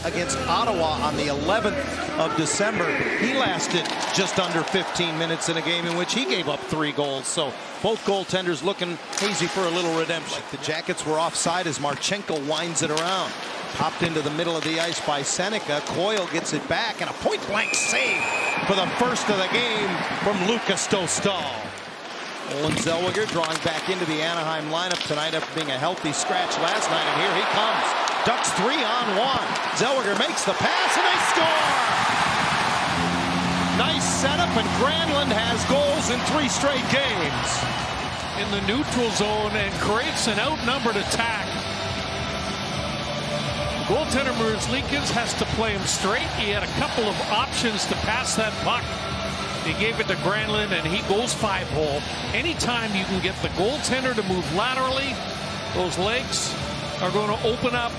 Against Ottawa on the 11th of December. He lasted just under 15 minutes in a game in which he gave up 3 goals. So both goaltenders looking hazy for a little redemption. The Jackets were offside as Marchenko winds it around. Popped into the middle of the ice by Seneca. Coyle gets it back and a point-blank save for the first of the game from Lukas Dostal. Olen Zellweger drawing back into the Anaheim lineup tonight after being a healthy scratch last night, and here he comes. Ducks 3-on-1. Zellweger makes the pass and they score! Nice setup, and Granlund has goals in 3 straight games. In the neutral zone and creates an outnumbered attack. Goaltender Werenski has to play him straight. He had a couple of options to pass that puck. He gave it to Granlund, and he goes 5-hole. Anytime you can get the goaltender to move laterally, those legs are going to open up.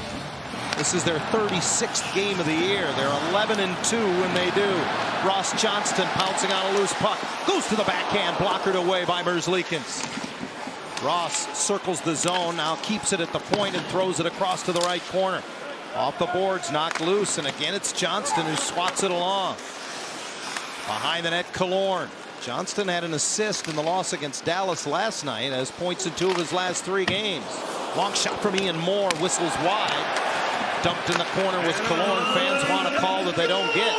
This is their 36th game of the year. They're 11-2 when they do. Ross Johnston pouncing on a loose puck. Goes to the backhand, blockered away by Merzlikins. Ross circles the zone, now keeps it at the point and throws it across to the right corner. Off the boards, knocked loose, and again it's Johnston who swats it along. Behind the net, Killorn. Johnston had an assist in the loss against Dallas last night, as points in 2 of his last 3 games. Long shot from Ian Moore, whistles wide. Dumped in the corner with Killorn. Fans want a call that they don't get,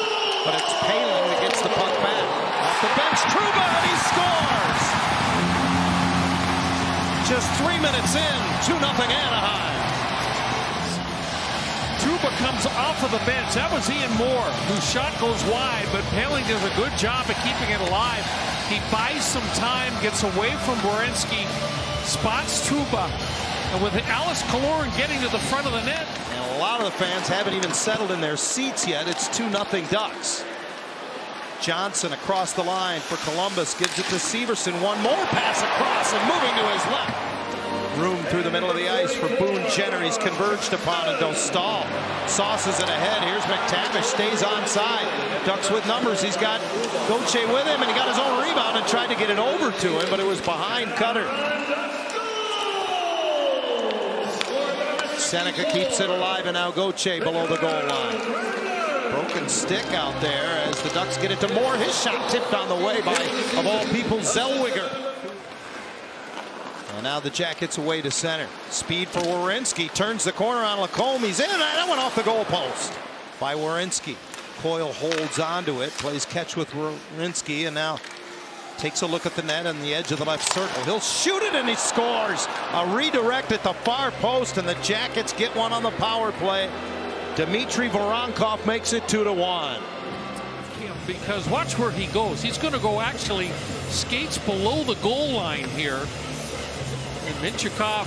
but it's Palin that gets the puck back. Off the bench, Trouba, and he scores! Just 3 minutes in, 2-0 Anaheim. Trouba comes off of the bench. That was Ian Moore, whose shot goes wide, but Paling does a good job of keeping it alive. He buys some time, gets away from Werenski, spots Trouba, and with Alex Killorn getting to the front of the net. And a lot of the fans haven't even settled in their seats yet. It's 2-0 Ducks. Johnson across the line for Columbus, gives it to Severson. One more pass across and moving to his left. Room through the middle of the ice for Boone Jenner. He's converged upon and Dostal sauces it ahead. Here's McTavish, stays onside. Ducks with numbers. He's got Gauthier with him, and he got his own rebound and tried to get it over to him, but it was behind Cutter. Seneca keeps it alive, and now Gauthier below the goal line. Broken stick out there as the Ducks get it to Moore. His shot tipped on the way by, of all people, Zellweger. And now the Jackets away to center. Speed for Werenski. Turns the corner on Lacombe. He's in. That went off the goalpost by Werenski. Coyle holds onto it. Plays catch with Werenski, and now takes a look at the net on the edge of the left circle. He'll shoot it, and he scores. A redirect at the far post, and the Jackets get one on the power play. Dmitry Voronkov makes it 2-1. Because watch where he goes. He's going to go actually skates below the goal line here. And Mintyukov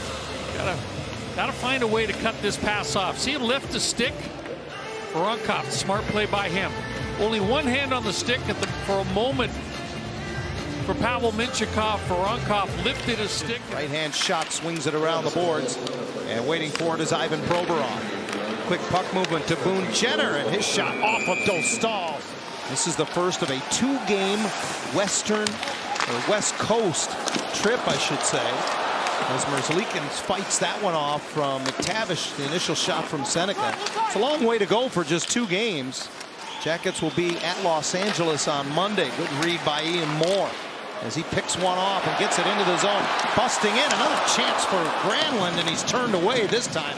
gotta find a way to cut this pass off. See him lift the stick. Voronkov, smart play by him. Only one hand on the stick for a moment for Pavel Mintyukov. Voronkov lifted his stick. Right hand shot, swings it around the boards, and waiting for it is Ivan Provorov. Quick puck movement to Boone Jenner, and his shot off of Dostal. This is the first of a 2-game West Coast trip, I should say, as Merzlikins fights that one off from McTavish, the initial shot from Seneca. It's a long way to go for just 2 games. Jackets will be at Los Angeles on Monday. Good read by Ian Moore as he picks one off and gets it into the zone. Busting in, another chance for Granlund, and he's turned away this time.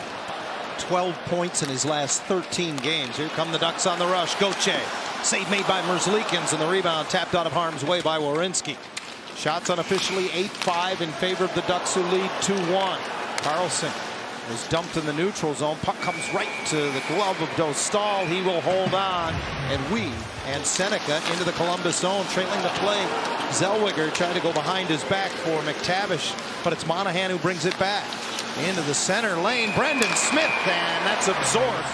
12 points in his last 13 games. Here come the Ducks on the rush. Gauthier. Save made by Merzlikins, and the rebound tapped out of harm's way by Werenski. Shots unofficially 8-5 in favor of the Ducks, who lead 2-1. Carlson is dumped in the neutral zone. Puck comes right to the glove of Dostal. He will hold on, and Seneca into the Columbus zone, trailing the play. Zellweger tried to go behind his back for McTavish, but it's Monahan who brings it back into the center lane. Brendan Smith, and that's absorbed.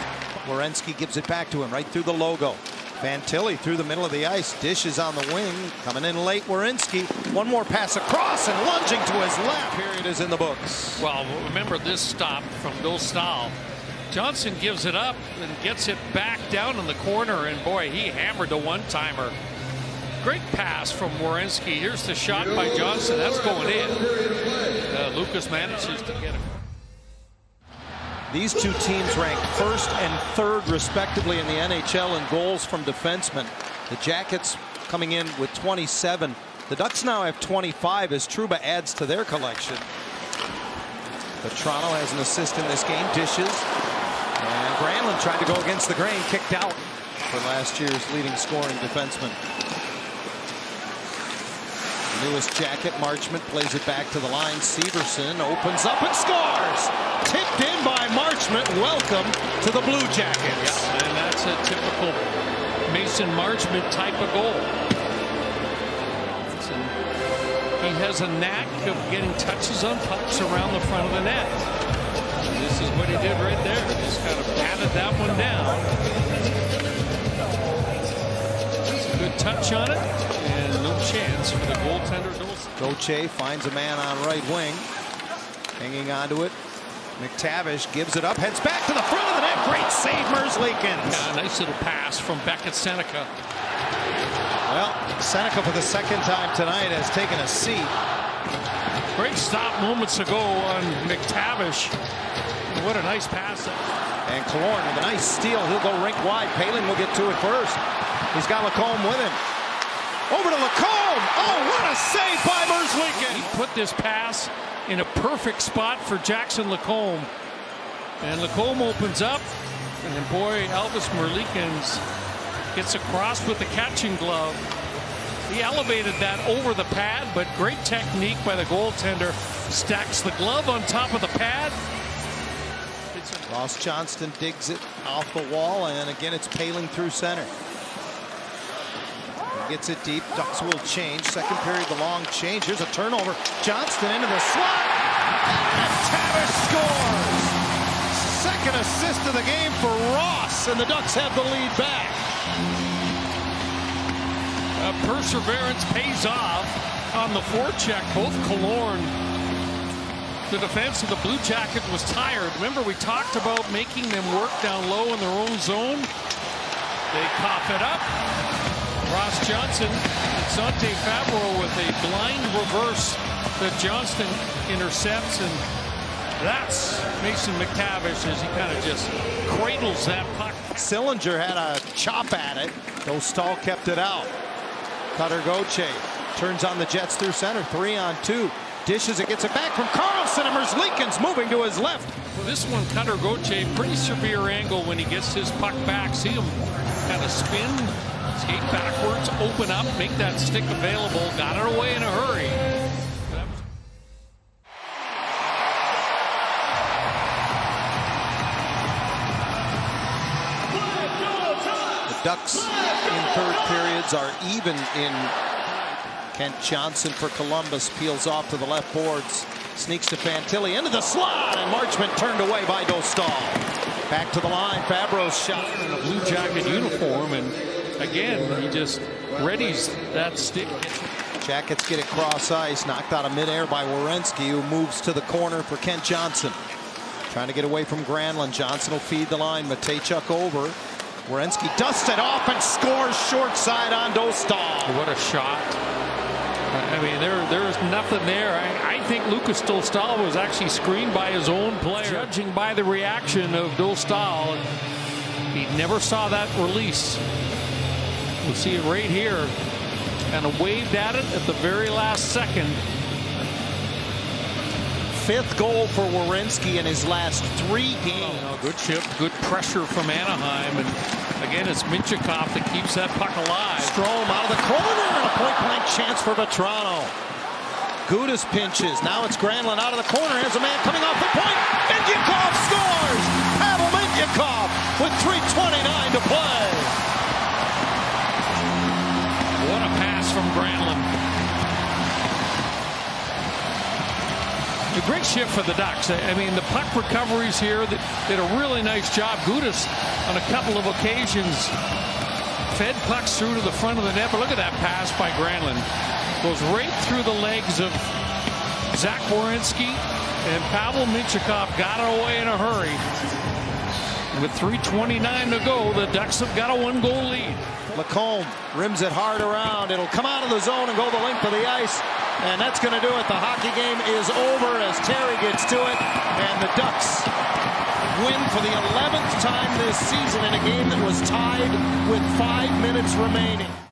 Werenski gives it back to him right through the logo. Fantilli through the middle of the ice, dishes on the wing, coming in late. Werenski, one more pass across and lunging to his left. Period is in the books. Well, remember this stop from Dostal. Johnson gives it up and gets it back down in the corner, and boy, he hammered the one-timer. Great pass from Werenski. Here's the shot by Johnson. That's going in. Lucas manages to get it. These two teams rank first and third respectively in the NHL in goals from defensemen. The Jackets coming in with 27. The Ducks now have 25 as Trouba adds to their collection. But Toronto has an assist in this game, dishes. And Granlund tried to go against the grain, kicked out for last year's leading scoring defenseman. Newest Jacket, Marchment plays it back to the line. Severson opens up and scores. Tipped in by Marchment. Welcome to the Blue Jackets. Yeah, and that's a typical Mason Marchment type of goal. He has a knack of getting touches on pucks around the front of the net. And this is what he did right there. Just kind of patted that one down. That's a good touch on it. And no chance for the goaltender. Gauthier finds a man on right wing. Hanging onto it. McTavish gives it up. Heads back to the front of the net. Great save, Merzlikins. Yeah, nice little pass from Beckett Seneca. Well, Seneca for the second time tonight has taken a seat. Great stop moments ago on McTavish. What a nice pass. And Killorn with a nice steal. He'll go rink wide. Palin will get to it first. He's got Lacombe with him. Over to Lacombe. Oh, what a save by Merzlikins. He put this pass in a perfect spot for Jackson Lacombe. And Lacombe opens up. And boy, Elvis Merzlikins gets across with the catching glove. He elevated that over the pad, but great technique by the goaltender. Stacks the glove on top of the pad. Ross Johnston digs it off the wall, and again it's Palin through center. He gets it deep. Ducks will change. Second period, the long change. Here's a turnover. Johnston into the slot. And Tavish scores. Second assist of the game for Ross, and the Ducks have the lead back. Perseverance pays off on the forecheck. Both Killorn, the defense of the Blue Jacket, was tired. Remember, we talked about making them work down low in their own zone. They cough it up. Ross Johnson and Sante Favreau with a blind reverse that Johnston intercepts, and that's Mason McTavish as he kind of just cradles that puck. Sillinger had a chop at it. Dostal kept it out. Cutter Gauthier turns on the Jets through center. 3-on-2. Dishes it, gets it back from Carlson, and Merzlikins moving to his left. Well, this one, Cutter Gauthier, pretty severe angle when he gets his puck back. See him kind of spin, skate backwards, open up, make that stick available. Got it away in a hurry. Ducks in third periods are even in. Kent Johnson for Columbus peels off to the left boards, sneaks to Fantilli into the slot, and Marchment turned away by Dostal. Back to the line. Favreau's shot in a Blue Jacket uniform, and again he just readies that stick. Jackets get it cross ice, knocked out of midair by Werenski, who moves to the corner for Kent Johnson. Trying to get away from Granlund. Johnson will feed the line. Matejchuk over. Werenski dusts it off and scores short side on Dostal. What a shot. I mean, there's nothing there. I think Lucas Dostal was actually screened by his own player. Judging by the reaction of Dostal, he never saw that release. We'll see it right here. Kind of waved at it at the very last second. Fifth goal for Werenski in his last 3 games. Oh, good chip, good pressure from Anaheim, and again it's Mintyukov that keeps that puck alive. Strome out of the corner, and a point-blank chance for Vetrano. Gudas pinches. Now it's Granlund out of the corner. Here's a man coming off the point. Mintyukov scores. Pavel Mintyukov with 3:29 to play. What a pass from Granlund. A great shift for the Ducks. I mean, the puck recoveries here that did a really nice job. Gudas on a couple of occasions fed pucks through to the front of the net. But look at that pass by Granlund. Goes right through the legs of Zach Werenski, and Pavel Mintyukov got it away in a hurry. With 3:29 to go, the Ducks have got a 1-goal lead. Lacombe rims it hard around. It'll come out of the zone and go the length of the ice. And that's going to do it. The hockey game is over as Terry gets to it. And the Ducks win for the 11th time this season in a game that was tied with 5 minutes remaining.